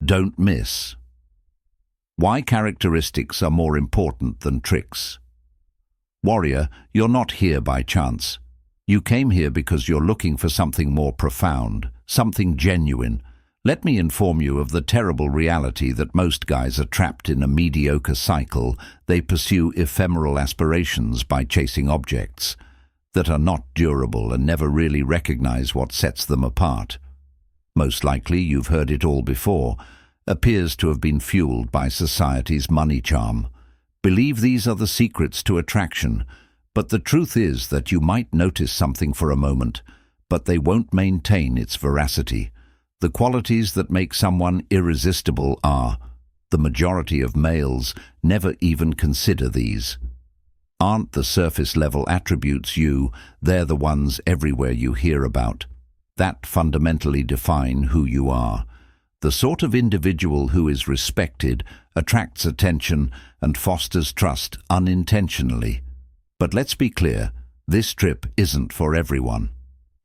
Don't miss. Why characteristics are more important than tricks. Warrior, you're not here by chance. You came here because you're looking for something more profound, something genuine. Let me inform you of the terrible reality that most guys are trapped in a mediocre cycle. They pursue ephemeral aspirations by chasing objects that are not durable and never really recognize what sets them apart. Most likely you've heard it all before, appears to have been fueled by society's money charm. Believe these are the secrets to attraction, but the truth is that you might notice something for a moment, but they won't maintain its veracity. The qualities that make someone irresistible are, the majority of males never even consider these. Aren't the surface-level attributes they're the ones everywhere you hear about. That fundamentally define who you are. The sort of individual who is respected, attracts attention, and fosters trust unintentionally. But let's be clear, this trip isn't for everyone.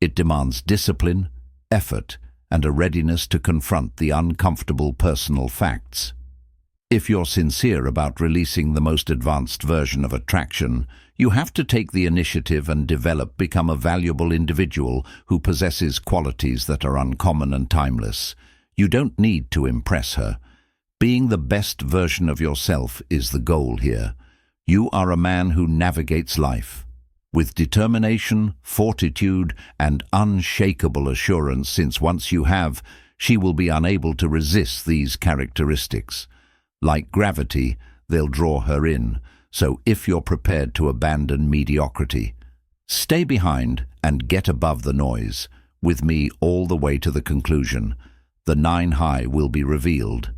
It demands discipline, effort, and a readiness to confront the uncomfortable personal facts. If you're sincere about releasing the most advanced version of attraction, you have to take the initiative and become a valuable individual who possesses qualities that are uncommon and timeless. You don't need to impress her. Being the best version of yourself is the goal here. You are a man who navigates life with determination, fortitude, and unshakable assurance, since once you have, she will be unable to resist these characteristics. Like gravity, they'll draw her in, so if you're prepared to abandon mediocrity, stay behind and get above the noise, with me all the way to the conclusion. The 9 high will be revealed.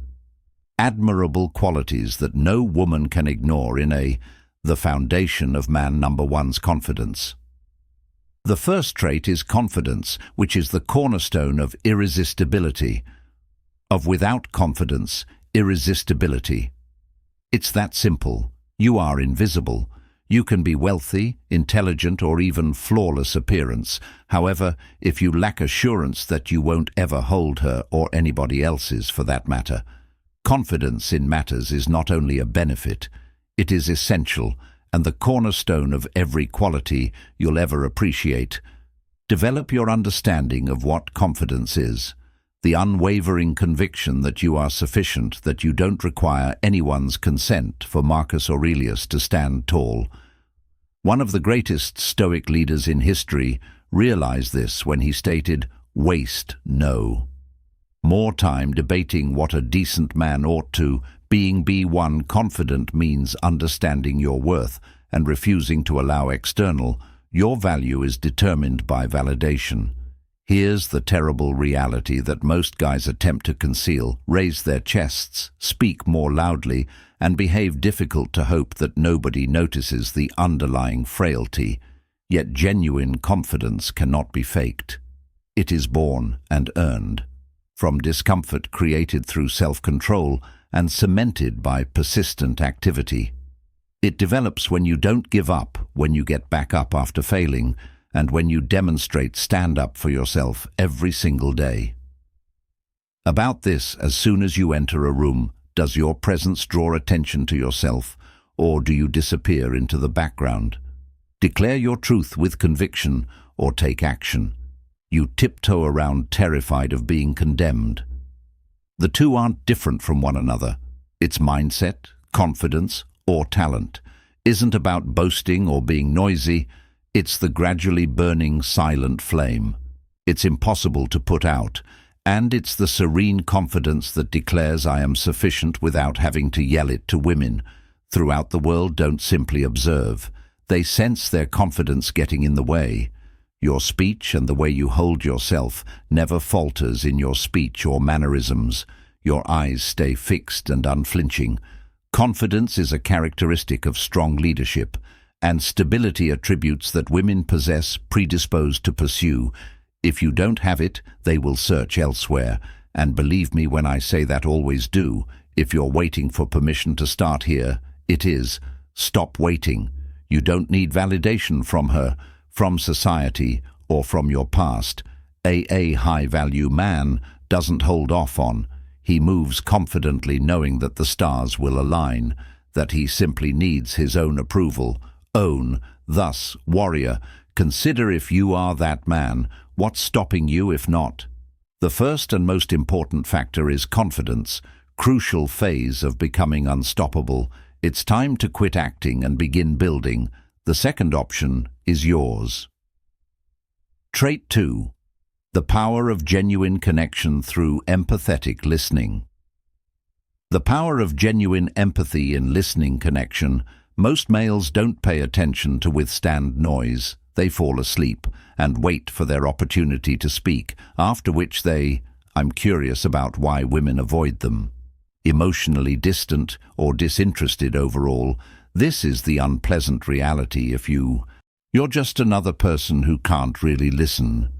Admirable qualities that no woman can ignore in the foundation of man number 1's confidence. The first trait is confidence, which is the cornerstone of irresistibility. Without confidence, irresistibility. It's that simple. You are invisible. You can be wealthy, intelligent, or even flawless appearance. However, if you lack assurance that you won't ever hold her or anybody else's for that matter, confidence in matters is not only a benefit, it is essential and the cornerstone of every quality you'll ever appreciate. Develop your understanding of what confidence is. The unwavering conviction that you are sufficient, that you don't require anyone's consent for Marcus Aurelius to stand tall. One of the greatest Stoic leaders in history realized this when he stated, "Waste no more time debating what a decent man ought to, be one confident means understanding your worth and refusing to allow external. Your value is determined by validation." Here's the terrible reality that most guys attempt to conceal, raise their chests, speak more loudly, and behave difficult to hope that nobody notices the underlying frailty. Yet genuine confidence cannot be faked. It is born and earned, from discomfort created through self-control and cemented by persistent activity. It develops when you don't give up, when you get back up after failing, and when you demonstrate stand up for yourself every single day. About this, as soon as you enter a room, does your presence draw attention to yourself, or do you disappear into the background? Declare your truth with conviction, or take action. You tiptoe around terrified of being condemned. The two aren't different from one another. It's mindset, confidence, or talent. Isn't about boasting or being noisy. It's the gradually burning silent flame. It's impossible to put out, and it's the serene confidence that declares I am sufficient without having to yell it to women. Throughout the world don't simply observe. They sense their confidence getting in the way. Your speech and the way you hold yourself never falters in your speech or mannerisms. Your eyes stay fixed and unflinching. Confidence is a characteristic of strong leadership, and stability attributes that women possess, predisposed to pursue. If you don't have it, they will search elsewhere, and believe me when I say that always do. If you're waiting for permission to start here, it is. Stop waiting. You don't need validation from her, from society, or from your past. A high-value man doesn't hold off on. He moves confidently knowing that the stars will align, that he simply needs his own approval. Thus, warrior, consider if you are that man, what's stopping you if not? The first and most important factor is confidence, crucial phase of becoming unstoppable. It's time to quit acting and begin building. The second option is yours. Trait 2. The power of genuine connection through empathetic listening. The power of genuine empathy in listening connection. Most males don't pay attention to withstand noise. They fall asleep and wait for their opportunity to speak, after which I'm curious about why women avoid them. Emotionally distant or disinterested overall, this is the unpleasant reality if you're just another person who can't really listen.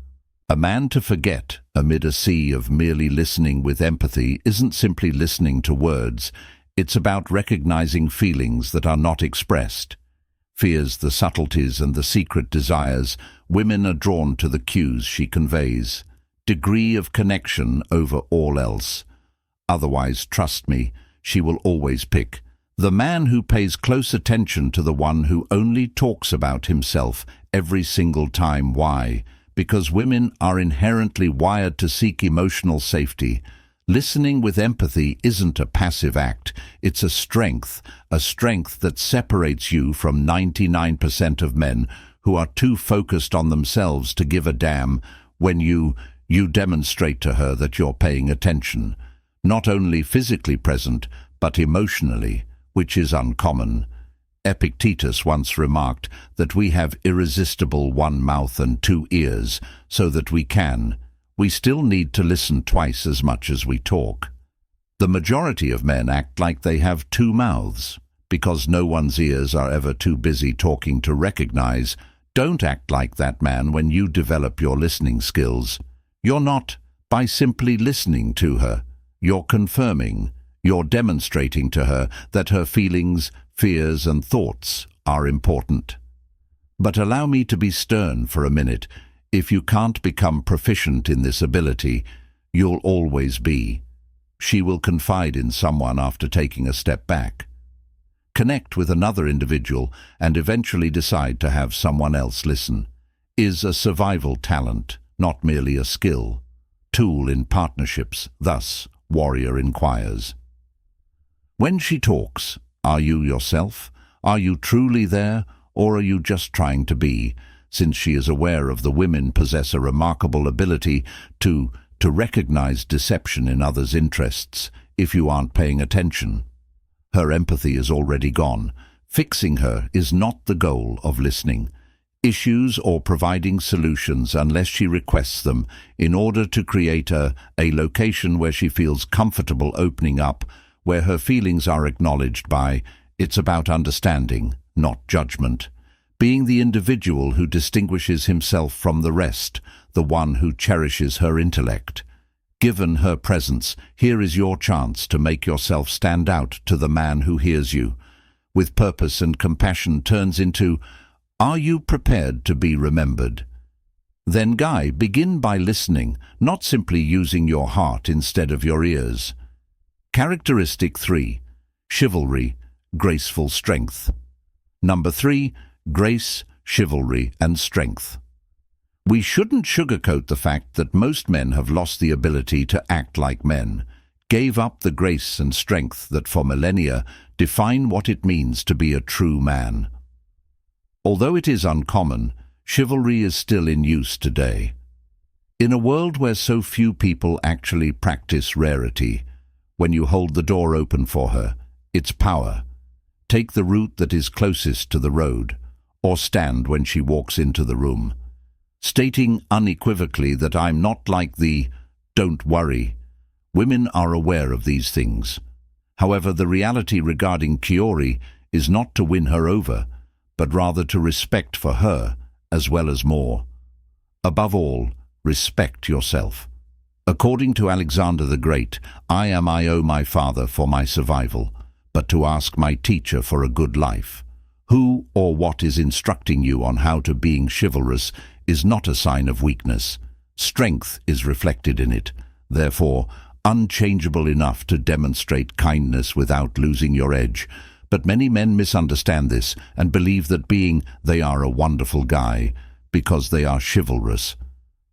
A man to forget amid a sea of merely listening with empathy isn't simply listening to words, it's about recognizing feelings that are not expressed. Fears, the subtleties and the secret desires. Women are drawn to the cues she conveys. Degree of connection over all else. Otherwise, trust me, she will always pick the man who pays close attention to the one who only talks about himself every single time. Why? Because women are inherently wired to seek emotional safety. Listening with empathy isn't a passive act, it's a strength that separates you from 99% of men who are too focused on themselves to give a damn. When you demonstrate to her that you're paying attention, not only physically present, but emotionally, which is uncommon. Epictetus once remarked that we have irresistible one mouth and two ears, so that we still need to listen twice as much as we talk. The majority of men act like they have two mouths, because no one's ears are ever too busy talking to recognize. Don't act like that man when you develop your listening skills. You're not by simply listening to her. You're confirming, you're demonstrating to her that her feelings, fears and thoughts are important. But allow me to be stern for a minute. If you can't become proficient in this ability, you'll always be. She will confide in someone after taking a step back. Connect with another individual and eventually decide to have someone else listen. Is a survival talent, not merely a skill. Tool in partnerships, thus, warrior inquires. When she talks, are you yourself? Are you truly there, or are you just trying to be? Since she is aware of the women possess a remarkable ability to recognize deception in others' interests if you aren't paying attention. Her empathy is already gone. Fixing her is not the goal of listening. Issues or providing solutions unless she requests them in order to create a location where she feels comfortable opening up, where her feelings are acknowledged by. It's about understanding, not judgment. Being the individual who distinguishes himself from the rest, the one who cherishes her intellect. Given her presence, here is your chance to make yourself stand out to the man who hears you. With purpose and compassion turns into, are you prepared to be remembered? Then, Guy, begin by listening, not simply using your heart instead of your ears. Characteristic 3. Chivalry, graceful strength. Number 3. Grace, chivalry, and strength. We shouldn't sugarcoat the fact that most men have lost the ability to act like men, gave up the grace and strength that for millennia define what it means to be a true man. Although it is uncommon, chivalry is still in use today. In a world where so few people actually practice rarity, when you hold the door open for her, it's power. Take the route that is closest to the road, or stand when she walks into the room. Stating unequivocally that I'm not like the "don't worry." Women are aware of these things. However, the reality regarding Chiori is not to win her over, but rather to respect for her as well as more. Above all, respect yourself. According to Alexander the Great, I owe my father for my survival, but to ask my teacher for a good life. Who or what is instructing you on how to being chivalrous is not a sign of weakness. Strength is reflected in it. Therefore, unchangeable enough to demonstrate kindness without losing your edge. But many men misunderstand this and believe that they are a wonderful guy because they are chivalrous.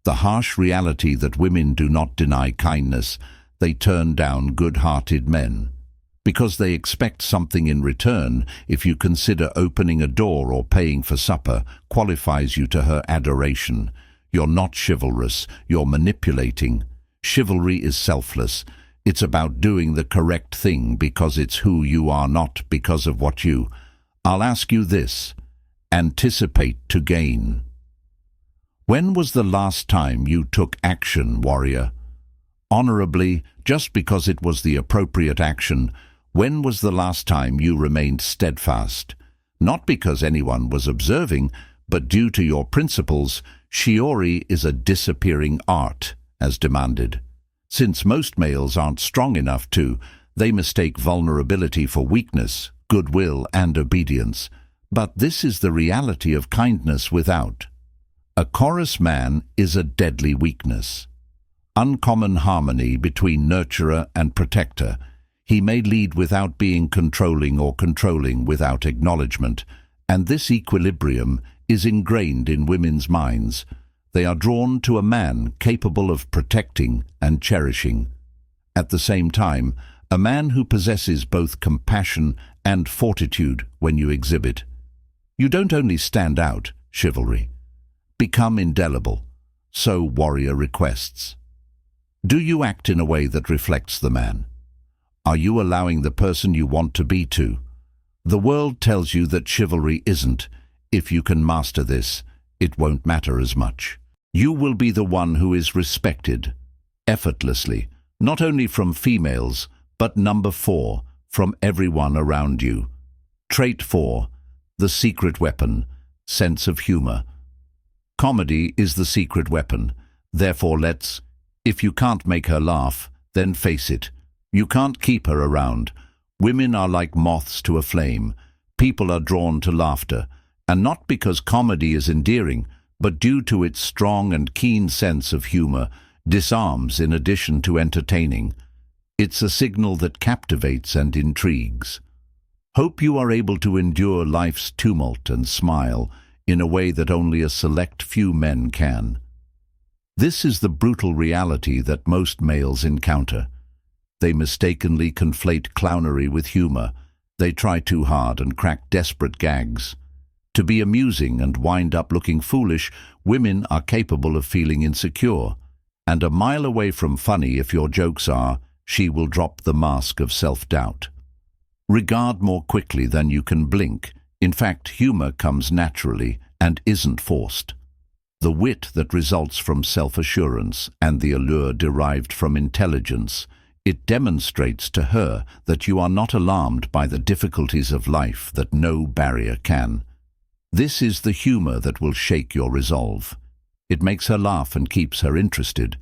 The harsh reality that women do not deny kindness, they turn down good-hearted men. Because they expect something in return, if you consider opening a door or paying for supper qualifies you to her adoration. You're not chivalrous, you're manipulating. Chivalry is selfless. It's about doing the correct thing because it's who you are, not because of what you. I'll ask you this. Anticipate to gain. When was the last time you took action, warrior? Honorably, just because it was the appropriate action. When was the last time you remained steadfast? Not because anyone was observing, but due to your principles. Shiori is a disappearing art, as demanded. Since most males aren't strong enough to, they mistake vulnerability for weakness, goodwill, and obedience. But this is the reality of kindness without. A chorus man is a deadly weakness. Uncommon harmony between nurturer and protector. He may lead without being controlling or controlling without acknowledgement, and this equilibrium is ingrained in women's minds. They are drawn to a man capable of protecting and cherishing. At the same time, a man who possesses both compassion and fortitude when you exhibit. You don't only stand out, chivalry. Become indelible. So warrior requests. Do you act in a way that reflects the man? Are you allowing the person you want to be to? The world tells you that chivalry isn't. If you can master this, it won't matter as much. You will be the one who is respected, effortlessly, not only from females, but number 4, from everyone around you. Trait 4, the secret weapon, sense of humor. Comedy is the secret weapon. Therefore if you can't make her laugh, then face it. You can't keep her around. Women are like moths to a flame. People are drawn to laughter, and not because comedy is endearing, but due to its strong and keen sense of humor, disarms in addition to entertaining. It's a signal that captivates and intrigues. Hope you are able to endure life's tumult and smile in a way that only a select few men can. This is the brutal reality that most males encounter. They mistakenly conflate clownery with humor. They try too hard and crack desperate gags. To be amusing and wind up looking foolish, women are capable of feeling insecure. And a mile away from funny if your jokes are, she will drop the mask of self-doubt. Regard more quickly than you can blink. In fact, humor comes naturally and isn't forced. The wit that results from self-assurance and the allure derived from intelligence, it demonstrates to her that you are not alarmed by the difficulties of life that no barrier can. This is the humor that will shake your resolve. It makes her laugh and keeps her interested.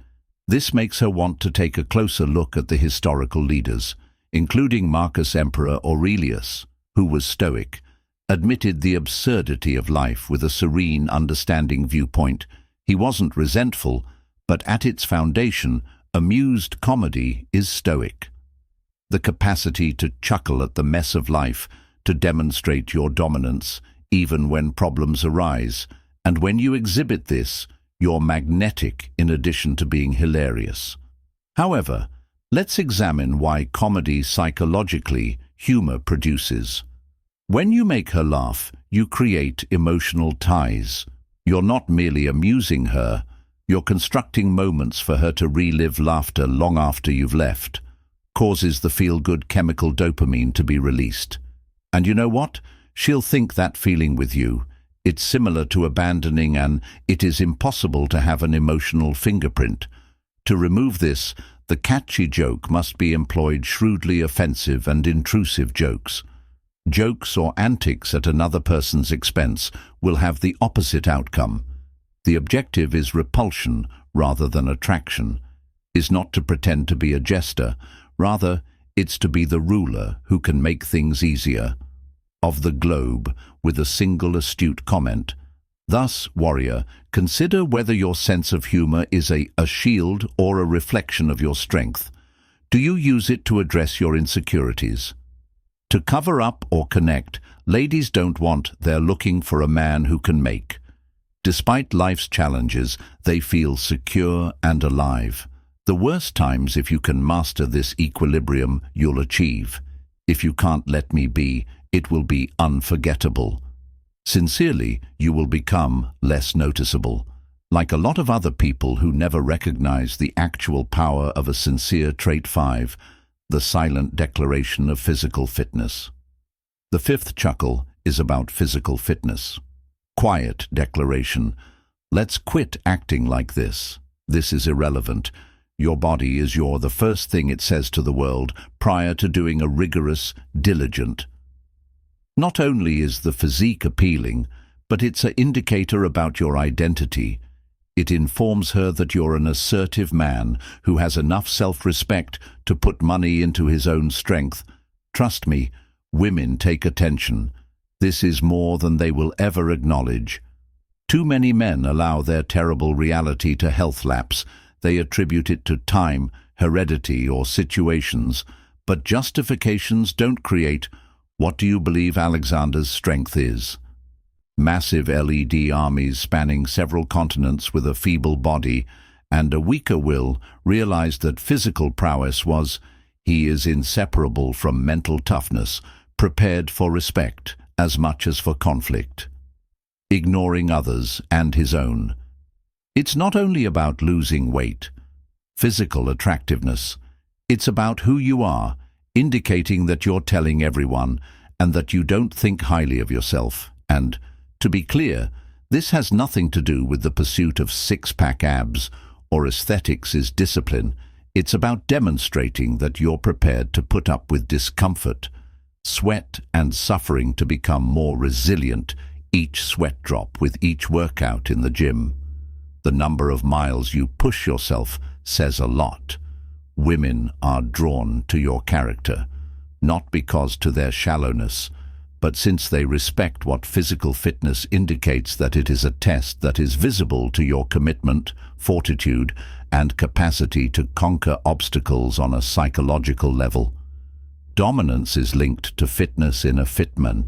This makes her want to take a closer look at the historical leaders, including Marcus Emperor Aurelius, who was Stoic, admitted the absurdity of life with a serene, understanding viewpoint. He wasn't resentful, but at its foundation, amused comedy is Stoic. The capacity to chuckle at the mess of life, to demonstrate your dominance, even when problems arise, and when you exhibit this, you're magnetic in addition to being hilarious. However, let's examine why comedy psychologically humor produces. When you make her laugh, you create emotional ties. You're not merely amusing her, you're constructing moments for her to relive laughter long after you've left. Causes the feel-good chemical dopamine to be released. And you know what? She'll think that feeling with you. It's similar to abandoning it is impossible to have an emotional fingerprint. To remove this, the catchy joke must be employed shrewdly offensive and intrusive jokes. Jokes or antics at another person's expense will have the opposite outcome. The objective is repulsion rather than attraction, is not to pretend to be a jester, rather it's to be the ruler who can make things easier. Of the globe with a single astute comment. Thus, warrior, consider whether your sense of humor is a shield or a reflection of your strength. Do you use it to address your insecurities? To cover up or connect, ladies don't want, they're looking for a man who can make. Despite life's challenges, they feel secure and alive. The worst times, if you can master this equilibrium, you'll achieve. If you can't let me be, it will be unforgettable. Sincerely, you will become less noticeable. Like a lot of other people who never recognize the actual power of a sincere trait 5, the silent declaration of physical fitness. The fifth chuckle is about physical fitness. Quiet declaration. Let's quit acting like this. This is irrelevant. Your body is the first thing it says to the world prior to doing a rigorous, diligent. Not only is the physique appealing, but it's an indicator about your identity. It informs her that you're an assertive man who has enough self-respect to put money into his own strength. Trust me, women take attention. This is more than they will ever acknowledge. Too many men allow their terrible reality to health lapse. They attribute it to time, heredity, or situations. But justifications don't create. What do you believe Alexander's strength is? Massive LED armies spanning several continents with a feeble body and a weaker will realized that physical prowess he is inseparable from mental toughness, prepared for respect as much as for conflict. Ignoring others and his own. It's not only about losing weight, physical attractiveness. It's about who you are, indicating that you're telling everyone and that you don't think highly of yourself. And, to be clear, this has nothing to do with the pursuit of six-pack abs or aesthetics is discipline. It's about demonstrating that you're prepared to put up with discomfort, sweat and suffering to become more resilient, each sweat drop with each workout in the gym. The number of miles you push yourself says a lot. Women are drawn to your character, not because to their shallowness, but since they respect what physical fitness indicates, that it is a test that is visible to your commitment, fortitude, and capacity to conquer obstacles on a psychological level. Dominance is linked to fitness in a fit man,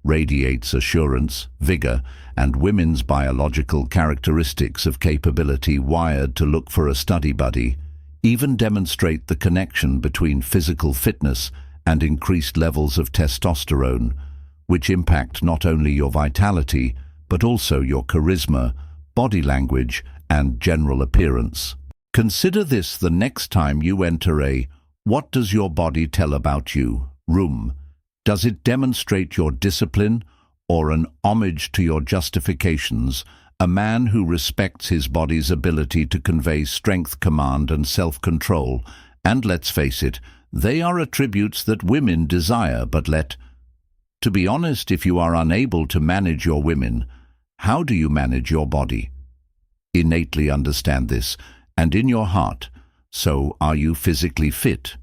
radiates assurance, vigor, and women's biological characteristics of capability wired to look for a study buddy, even demonstrate the connection between physical fitness and increased levels of testosterone, which impact not only your vitality, but also your charisma, body language, and general appearance. Consider this the next time you enter a "What does your body tell about you?" room. Does it demonstrate your discipline or an homage to your justifications? A man who respects his body's ability to convey strength, command, and self-control. And let's face it, they are attributes that women desire, but to be honest, if you are unable to manage your women, how do you manage your body? Innately understand this, and in your heart, so are you physically fit?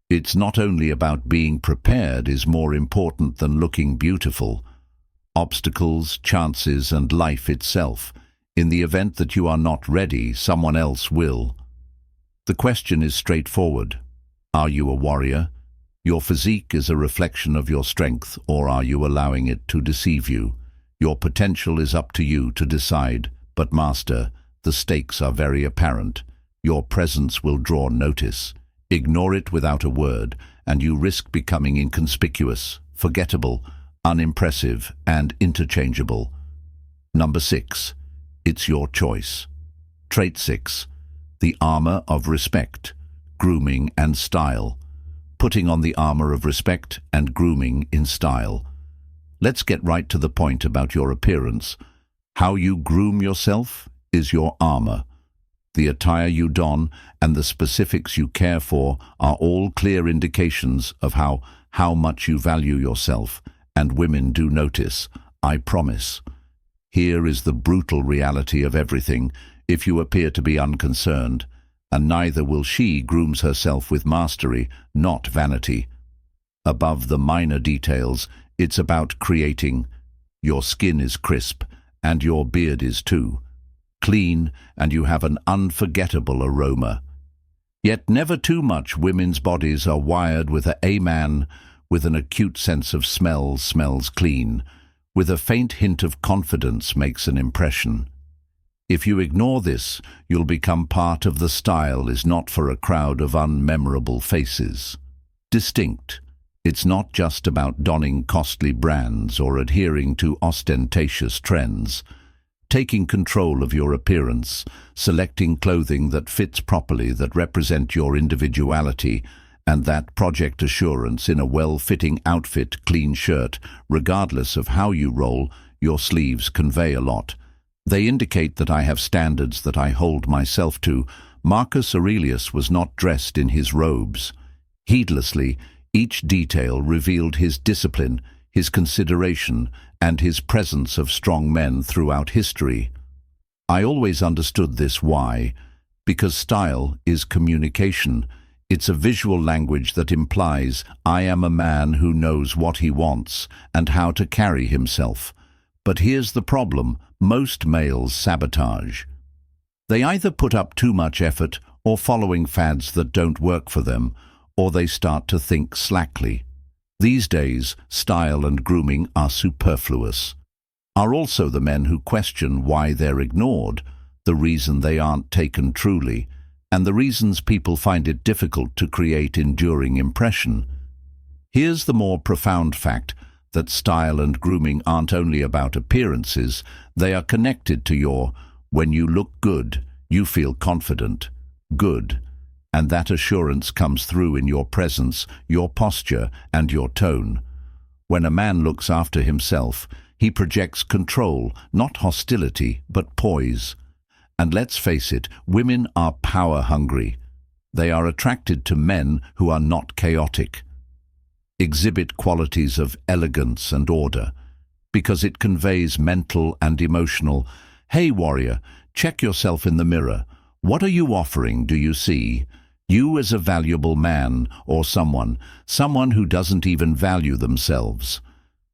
It's not only about being prepared is more important than looking beautiful. Obstacles, chances, and life itself. In the event that you are not ready, someone else will. The question is straightforward. Are you a warrior? Your physique is a reflection of your strength, or are you allowing it to deceive you? Your potential is up to you to decide, but master, the stakes are very apparent. Your presence will draw notice. Ignore it without a word, and you risk becoming inconspicuous, forgettable, unimpressive, and interchangeable. Number 6. It's your choice. Trait 6. The armor of respect, grooming and style. Putting on the armor of respect and grooming in style. Let's get right to the point about your appearance. How you groom yourself is your armor. The attire you don and the specifics you care for are all clear indications of how much you value yourself, and women do notice, I promise. Here is the brutal reality of everything. If you appear to be unconcerned, and neither will she, grooms herself with mastery, not vanity. Above the minor details, it's about creating. Your skin is crisp, and your beard is too. Clean, and you have an unforgettable aroma. Yet never too much. Women's bodies are wired with a man with an acute sense of smell smells clean, with a faint hint of confidence makes an impression. If you ignore this, you'll become part of the style is not for a crowd of unmemorable faces. Distinct. It's not just about donning costly brands or adhering to ostentatious trends. Taking control of your appearance, selecting clothing that fits properly, that represent your individuality, and that project assurance in a well-fitting outfit, clean shirt, regardless of how you roll, your sleeves convey a lot. They indicate that I have standards that I hold myself to. Marcus Aurelius was not dressed in his robes. Heedlessly, each detail revealed his discipline, his consideration, and his presence of strong men throughout history. I always understood this. Why? Because style is communication. It's a visual language that implies I am a man who knows what he wants and how to carry himself. But here's the problem: most males sabotage. They either put up too much effort or following fads that don't work for them, or they start to think slackly. These days, style and grooming are superfluous. Are also the men who question why they're ignored, the reason they aren't taken truly, and the reasons people find it difficult to create enduring impression. Here's the more profound fact that style and grooming aren't only about appearances, they are connected to your, when you look good, you feel confident, good, and that assurance comes through in your presence, your posture, and your tone. When a man looks after himself, he projects control, not hostility, but poise. And let's face it, women are power-hungry. They are attracted to men who are not chaotic. Exhibit qualities of elegance and order, because it conveys mental and emotional. Hey warrior, check yourself in the mirror. What are you offering, do you see? You as a valuable man, or someone who doesn't even value themselves.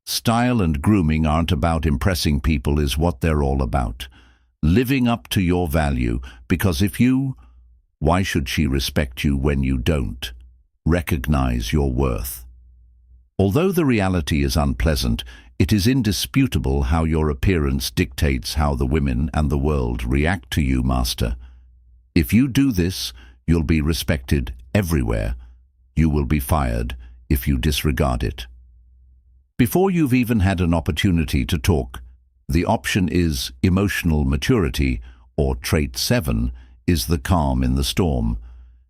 Style and grooming aren't about impressing people, is what they're all about. Living up to your value, because if you, why should she respect you when you don't? Recognize your worth. Although the reality is unpleasant, it is indisputable how your appearance dictates how the women and the world react to you, master. If you do this, you'll be respected everywhere. You will be fired if you disregard it. Before you've even had an opportunity to talk, the option is emotional maturity, or trait 7 is the calm in the storm.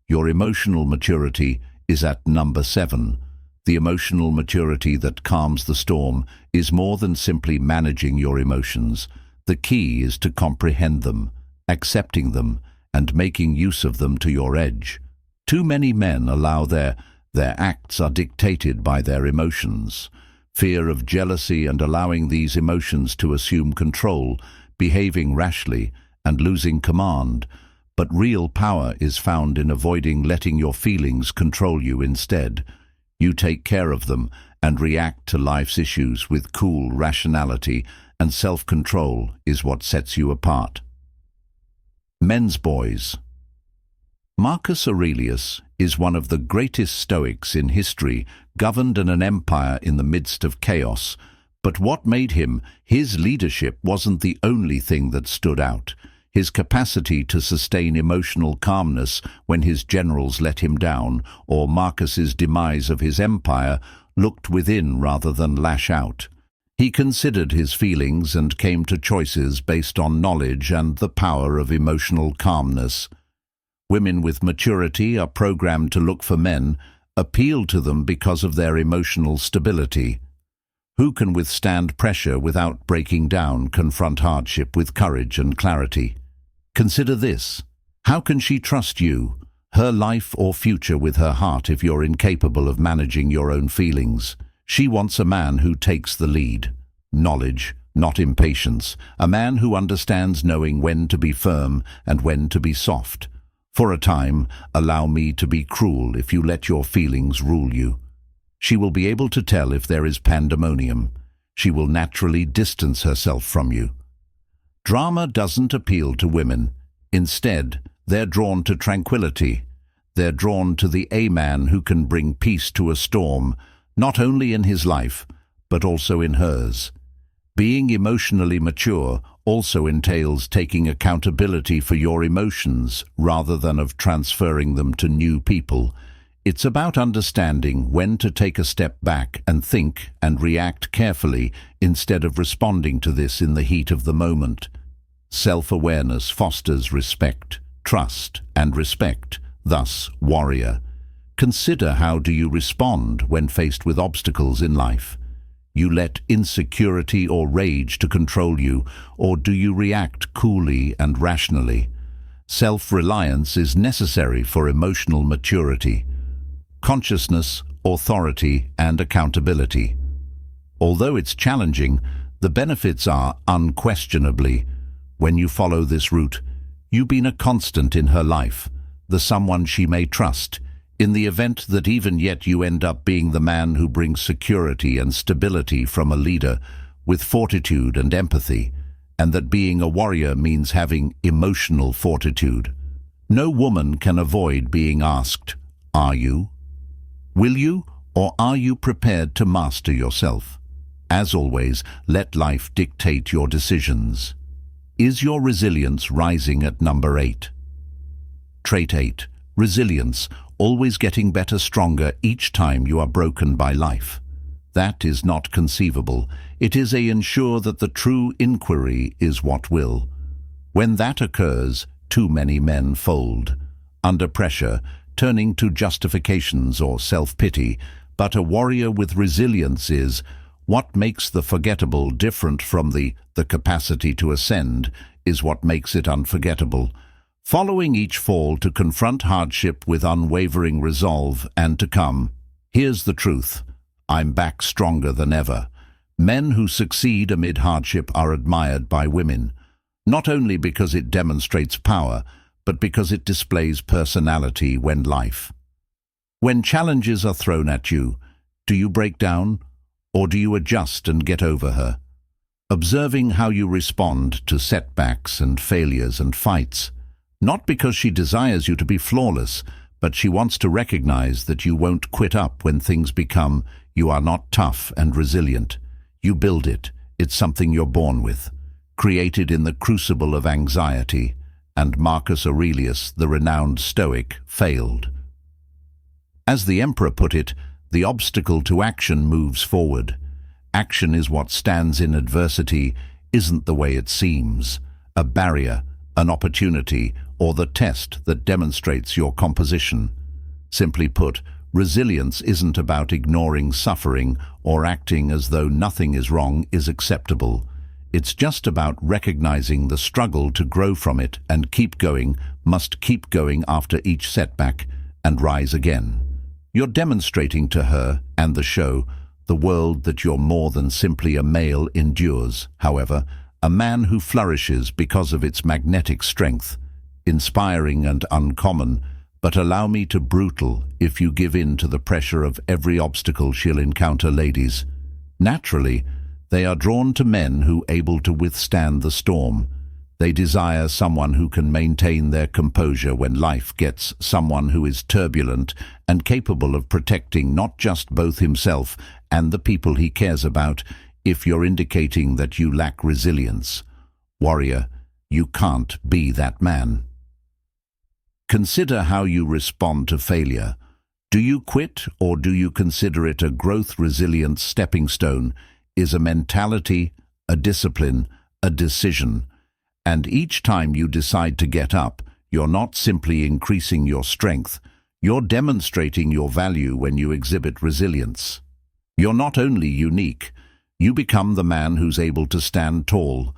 Your emotional maturity is at number 7. The emotional maturity that calms the storm is more than simply managing your emotions. The key is to comprehend them, accepting them, and making use of them to your edge. Too many men allow their acts are dictated by their emotions. Fear of jealousy and allowing these emotions to assume control, behaving rashly and losing command. But real power is found in avoiding letting your feelings control you. Instead, you take care of them and react to life's issues with cool rationality, and self-control is what sets you apart. Men's boys. Marcus Aurelius is one of the greatest Stoics in history, governed an empire in the midst of chaos. But what made him, his leadership, wasn't the only thing that stood out. His capacity to sustain emotional calmness when his generals let him down, or Marcus's demise of his empire, looked within rather than lash out. He considered his feelings and came to choices based on knowledge and the power of emotional calmness. Women with maturity are programmed to look for men, appeal to them because of their emotional stability. Who can withstand pressure without breaking down, confront hardship with courage and clarity? Consider this. How can she trust you, her life or future, with her heart if you're incapable of managing your own feelings? She wants a man who takes the lead. Knowledge, not impatience. A man who understands knowing when to be firm and when to be soft. For a time, allow me to be cruel if you let your feelings rule you. She will be able to tell if there is pandemonium. She will naturally distance herself from you. Drama doesn't appeal to women. Instead, they're drawn to tranquility. They're drawn to the A-man who can bring peace to a storm, not only in his life, but also in hers. Being emotionally mature also entails taking accountability for your emotions rather than of transferring them to new people. It's about understanding when to take a step back and think and react carefully instead of responding to this in the heat of the moment. Self-awareness fosters respect, trust, and respect. Thus, warrior, consider how do you respond when faced with obstacles in life. You let insecurity or rage to control you, or do you react coolly and rationally? Self-reliance is necessary for emotional maturity. Consciousness, authority, and accountability. Although it's challenging, the benefits are unquestionably. When you follow this route, you've been a constant in her life, the someone she may trust, in the event that even yet you end up being the man who brings security and stability from a leader with fortitude and empathy, and that being a warrior means having emotional fortitude. No woman can avoid being asked, "Are you? Will you, or are you prepared to master yourself?" As always, let life dictate your decisions. Is your resilience rising at number 8? Trait 8. Resilience, always getting better, stronger each time you are broken by life. That is not conceivable. It is a ensure that the true inquiry is what will. When that occurs, too many men fold. Under pressure, turning to justifications or self-pity, but a warrior with resilience is what makes the forgettable different from the capacity to ascend is what makes it unforgettable. Following each fall to confront hardship with unwavering resolve and to come. Here's the truth. I'm back stronger than ever. Men who succeed amid hardship are admired by women, not only because it demonstrates power, but because it displays personality when challenges are thrown at you, do you break down, or do you adjust and get over her? Observing how you respond to setbacks and failures and fights, not because she desires you to be flawless, but she wants to recognize that you won't quit up when things become, you are not tough and resilient. You build it. It's something you're born with, created in the crucible of anxiety. And Marcus Aurelius, the renowned Stoic, failed. As the emperor put it, the obstacle to action moves forward. Action is what stands in adversity, isn't the way it seems. A barrier, an opportunity, or the test that demonstrates your composition. Simply put, resilience isn't about ignoring suffering or acting as though nothing is wrong is acceptable. It's just about recognizing the struggle to grow from it and must keep going after each setback and rise again. You're demonstrating to her and the show, the world, that you're more than simply a male endures, however, a man who flourishes because of its magnetic strength, inspiring and uncommon, but allow me to brutal if you give in to the pressure of every obstacle she'll encounter, ladies. Naturally, they are drawn to men who are able to withstand the storm. They desire someone who can maintain their composure when life gets, someone who is turbulent and capable of protecting not just both himself and the people he cares about. If you're indicating that you lack resilience, warrior, you can't be that man. Consider how you respond to failure. Do you quit, or do you consider it a growth-resilient stepping stone? Is a mentality, a discipline, a decision. And each time you decide to get up, you're not simply increasing your strength, you're demonstrating your value when you exhibit resilience. You're not only unique, you become the man who's able to stand tall,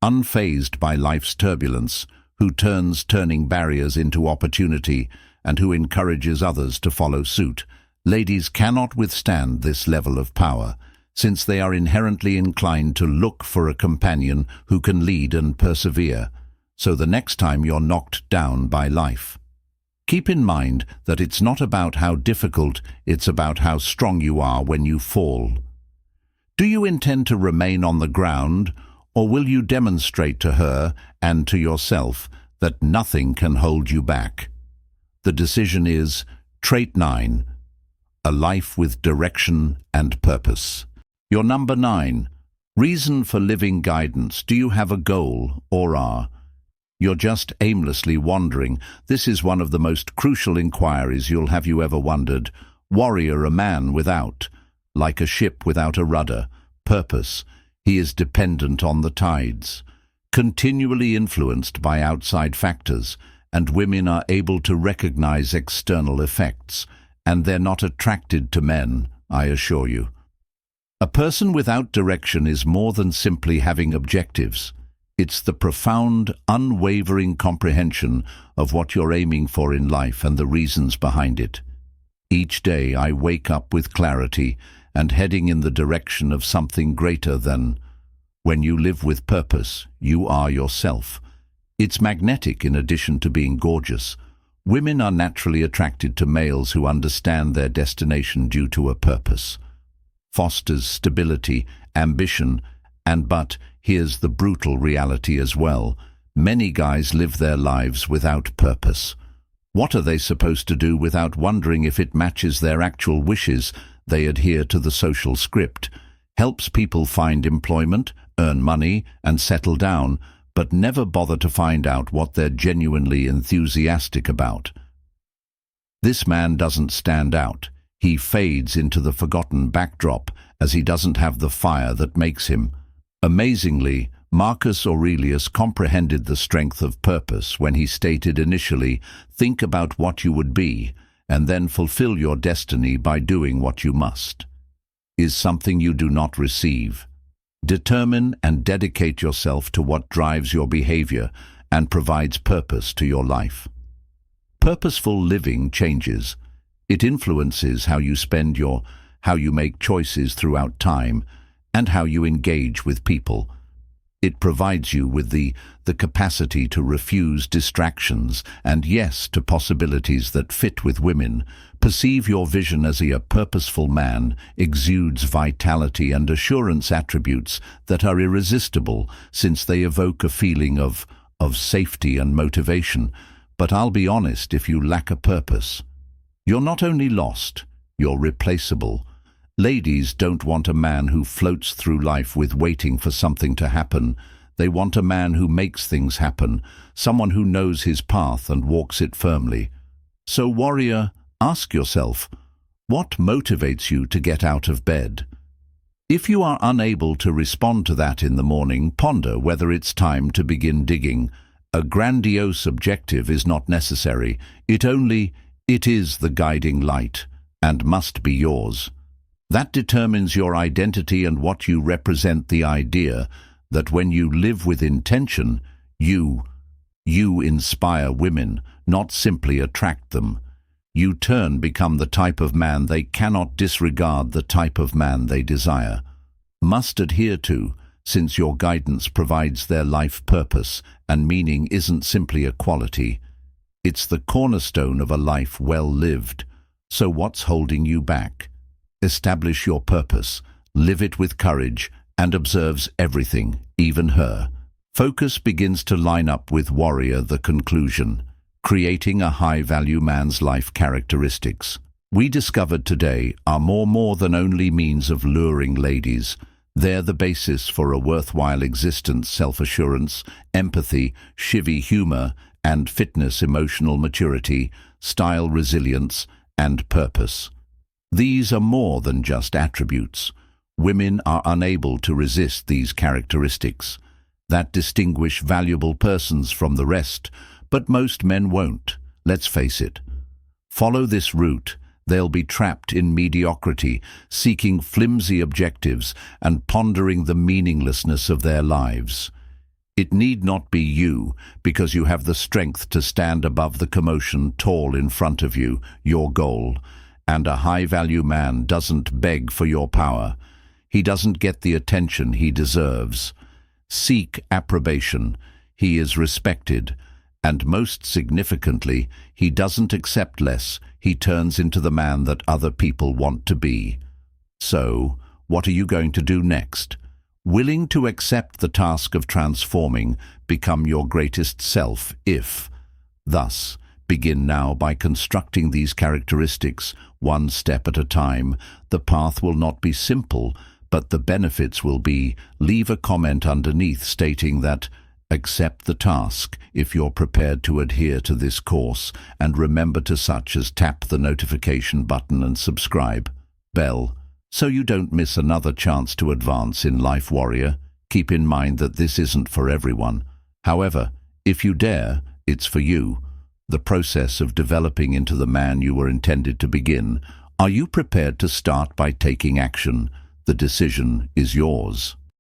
unfazed by life's turbulence, who turns turning barriers into opportunity, and who encourages others to follow suit. Ladies cannot withstand this level of power, since they are inherently inclined to look for a companion who can lead and persevere, so the next time you're knocked down by life. Keep in mind that it's not about how difficult, it's about how strong you are when you fall. Do you intend to remain on the ground, or will you demonstrate to her and to yourself that nothing can hold you back? The decision is trait 9, a life with direction and purpose. Your number 9, reason for living guidance. Do you have a goal, or are you're just aimlessly wandering? This is one of the most crucial inquiries you'll have you ever wondered. Warrior, a man without, like a ship without a rudder, purpose. He is dependent on the tides, continually influenced by outside factors, and women are able to recognize external effects, and they're not attracted to men, I assure you. A person without direction is more than simply having objectives. It's the profound, unwavering comprehension of what you're aiming for in life and the reasons behind it. Each day I wake up with clarity and heading in the direction of something greater than. When you live with purpose, you are yourself. It's magnetic in addition to being gorgeous. Women are naturally attracted to males who understand their destination due to a purpose. Fosters stability, ambition, but here's the brutal reality as well. Many guys live their lives without purpose. What are they supposed to do without wondering if it matches their actual wishes? They adhere to the social script, helps people find employment, earn money, and settle down, but never bother to find out what they're genuinely enthusiastic about. This man doesn't stand out. He fades into the forgotten backdrop as he doesn't have the fire that makes him. Amazingly, Marcus Aurelius comprehended the strength of purpose when he stated initially, "Think about what you would be, and then fulfill your destiny by doing what you must." Is something you do not receive. Determine and dedicate yourself to what drives your behavior and provides purpose to your life. Purposeful living changes. It influences how you make choices throughout time, and how you engage with people. It provides you with the capacity to refuse distractions and yes to possibilities that fit with women. Perceive your vision as a purposeful man exudes vitality and assurance, attributes that are irresistible since they evoke a feeling of safety and motivation. But I'll be honest, if you lack a purpose, you're not only lost, you're replaceable. Ladies don't want a man who floats through life with waiting for something to happen. They want a man who makes things happen, someone who knows his path and walks it firmly. So, warrior, ask yourself, what motivates you to get out of bed? If you are unable to respond to that in the morning, ponder whether it's time to begin digging. A grandiose objective is not necessary. It is the guiding light, and must be yours. That determines your identity and what you represent. The idea that when you live with intention, you inspire women, not simply attract them. You become the type of man they cannot disregard, the type of man they desire, must adhere to, since your guidance provides their life purpose, and meaning isn't simply a quality. It's the cornerstone of a life well lived. So what's holding you back? Establish your purpose, live it with courage, and observes everything, even her. Focus begins to line up with warrior, the conclusion, creating a high-value man's life characteristics. We discovered today are more than only means of luring ladies. They're the basis for a worthwhile existence: self-assurance, empathy, chivvy humor, and fitness, emotional maturity, style, resilience, and purpose. These are more than just attributes. Women are unable to resist these characteristics that distinguish valuable persons from the rest, but most men won't. Let's face it. Follow this route, they'll be trapped in mediocrity, seeking flimsy objectives and pondering the meaninglessness of their lives. It need not be you, because you have the strength to stand above the commotion, tall in front of you, your goal. And a high-value man doesn't beg for your power. He doesn't get the attention he deserves. Seek approbation. He is respected. And most significantly, he doesn't accept less. He turns into the man that other people want to be. So, what are you going to do next? Willing to accept the task of transforming, become your greatest self, thus, Begin now by constructing these characteristics, one step at a time. The path will not be simple, but the benefits will be. Leave a comment underneath stating that accept the task if you're prepared to adhere to this course, and remember to such as tap the notification button and subscribe bell so you don't miss another chance to advance in life, warrior. Keep in mind that this isn't for everyone. However, if you dare, it's for you. The process of developing into the man you were intended to begin. Are you prepared to start by taking action? The decision is yours.